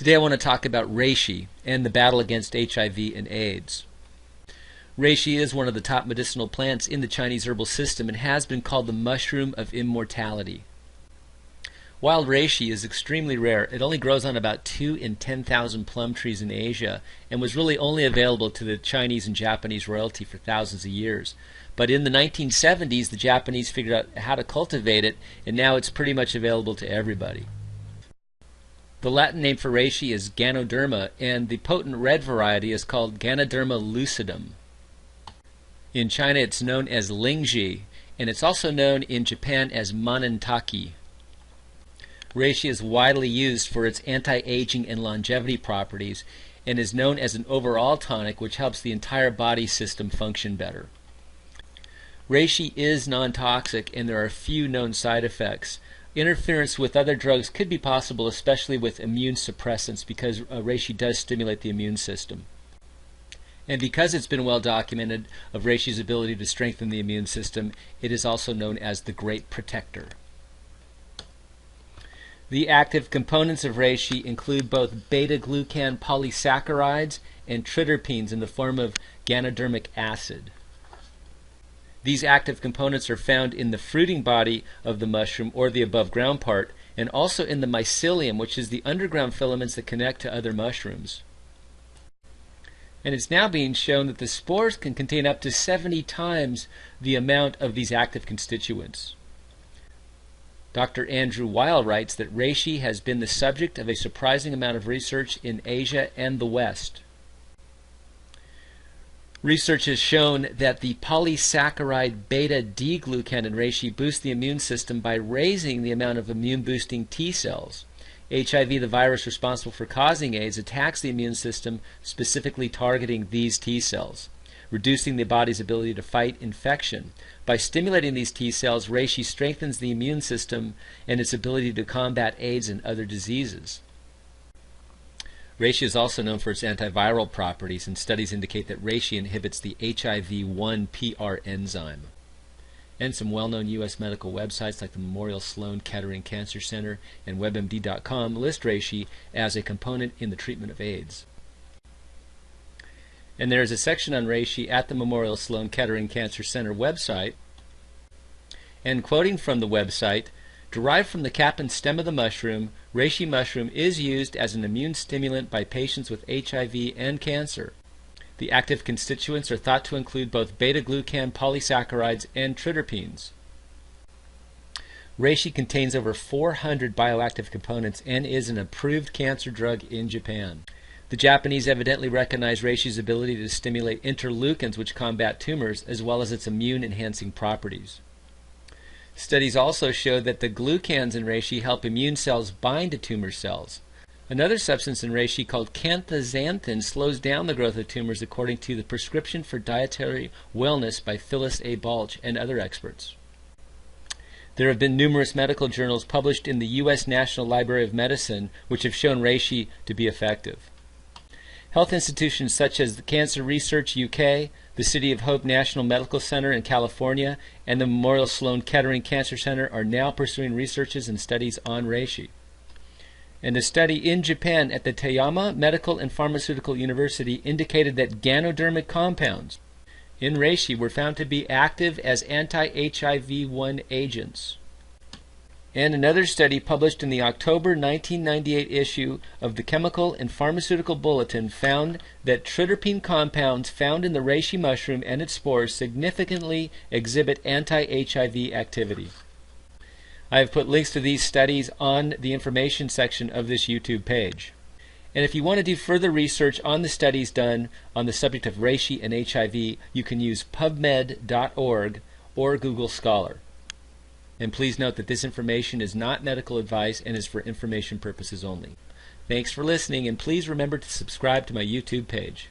Today I want to talk about reishi and the battle against HIV and AIDS. Reishi is one of the top medicinal plants in the Chinese herbal system and has been called the mushroom of immortality. Wild reishi is extremely rare. It only grows on about 2 in 10,000 plum trees in Asia and was really only available to the Chinese and Japanese royalty for thousands of years. But in the 1970s, the Japanese figured out how to cultivate it, and now it's pretty much available to everybody. The Latin name for reishi is Ganoderma, and the potent red variety is called Ganoderma lucidum. In China it's known as lingji, and it's also known in Japan as manentaki. Reishi is widely used for its anti-aging and longevity properties and is known as an overall tonic which helps the entire body system function better. Reishi is non-toxic and there are few known side effects. Interference with other drugs could be possible, especially with immune suppressants, because reishi does stimulate the immune system. And because it's been well documented of reishi's ability to strengthen the immune system, it is also known as the Great Protector. The active components of reishi include both beta-glucan polysaccharides and triterpenes in the form of ganodermic acid. These active components are found in the fruiting body of the mushroom, or the above ground part, and also in the mycelium, which is the underground filaments that connect to other mushrooms. And it's now being shown that the spores can contain up to 70 times the amount of these active constituents. Dr. Andrew Weil writes that reishi has been the subject of a surprising amount of research in Asia and the West. Research has shown that the polysaccharide beta-D-glucan in reishi boosts the immune system by raising the amount of immune-boosting T cells. HIV, the virus responsible for causing AIDS, attacks the immune system, specifically targeting these T cells, reducing the body's ability to fight infection. By stimulating these T cells, reishi strengthens the immune system and its ability to combat AIDS and other diseases. Reishi is also known for its antiviral properties, and studies indicate that reishi inhibits the HIV-1 PR enzyme. And some well-known U.S. medical websites like the Memorial Sloan Kettering Cancer Center and WebMD.com list reishi as a component in the treatment of AIDS. And there is a section on reishi at the Memorial Sloan Kettering Cancer Center website. And quoting from the website, derived from the cap and stem of the mushroom, reishi mushroom is used as an immune stimulant by patients with HIV and cancer. The active constituents are thought to include both beta-glucan polysaccharides and triterpenes. Reishi contains over 400 bioactive components and is an approved cancer drug in Japan. The Japanese evidently recognize reishi's ability to stimulate interleukins which combat tumors, as well as its immune-enhancing properties. Studies also show that the glucans in reishi help immune cells bind to tumor cells. Another substance in reishi called canthaxanthin slows down the growth of tumors according to the Prescription for Dietary Wellness by Phyllis A. Balch and other experts. There have been numerous medical journals published in the U.S. National Library of Medicine which have shown reishi to be effective. Health institutions such as the Cancer Research UK, the City of Hope National Medical Center in California, and the Memorial Sloan Kettering Cancer Center are now pursuing researches and studies on reishi. And a study in Japan at the Toyama Medical and Pharmaceutical University indicated that ganodermic compounds in reishi were found to be active as anti-HIV-1 agents. And another study published in the October 1998 issue of the Chemical and Pharmaceutical Bulletin found that triterpene compounds found in the reishi mushroom and its spores significantly exhibit anti-HIV activity. I have put links to these studies on the information section of this YouTube page. And if you want to do further research on the studies done on the subject of reishi and HIV, you can use PubMed.org or Google Scholar. And please note that this information is not medical advice and is for information purposes only. Thanks for listening, and please remember to subscribe to my YouTube page.